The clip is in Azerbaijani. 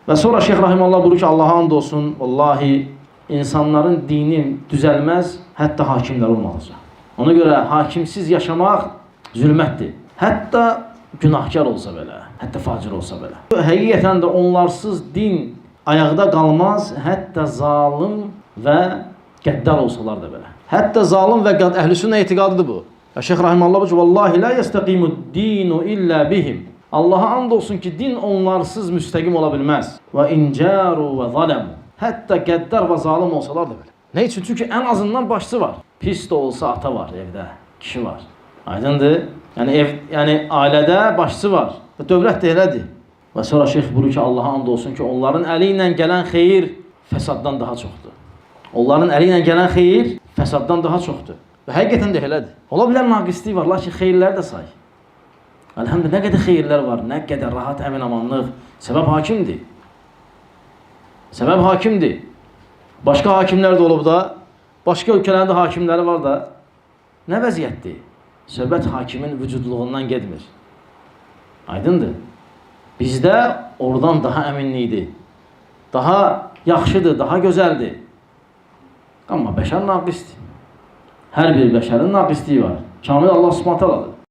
Və sonra Şeyx Rahimallah buyurur ki, Allaha and olsun, vallahi insanların dini düzəlməz, hətta hakimlər olmalıca. Ona görə hakimsiz yaşamaq zülmətdir. Hətta günahkar olsa belə, hətta facir olsa belə. Həqiqətən də onlarsız din ayaqda qalmaz, hətta zalim və qəddar olsalar da belə. Hətta zalim və əhlüsünnə etiqadıdır bu. Şeyx Rahimallah buyurur ki, vallahi la yestaqimud-dinu illə bihim. Allaha and olsun ki, din onlarsız müstəqim ola bilməz. Və incaru və zalamu. Hətta qəddar və zalim olsalar da belə. Nə üçün? Çünki ən azından başçı var. Pis də olsa ata var evdə, kişi var. Aydındır? Yəni ailədə başçı var. Və dövlət də elədir. Və sonra şeyx buyurur ki, Allaha and olsun ki, onların əli ilə gələn xeyir fəsaddan daha çoxdur. Onların əli ilə gələn xeyir fəsaddan daha çoxdur. Və həqiqətən də elədir. Ola bilər naqislik var, lakin xeyirləri də say. Əlhəmdülillah, nə qədər xeyirlər var, nə qədər rahat, əmin, amanlıq. Səbəb hakimdir. Səbəb hakimdir. Başqa hakimlər də olub da, başqa ölkələrin də hakimləri var da, nə vəziyyətdir? Söhbət hakimin vücudluğundan gedmir. Aydındır. Bizdə oradan daha əminlikdir. Daha yaxşıdır, daha gözəldir. Amma bəşər naqisdir. Hər bir bəşərin naqisliyi var. Kamil Allah Subhanahu taaladır.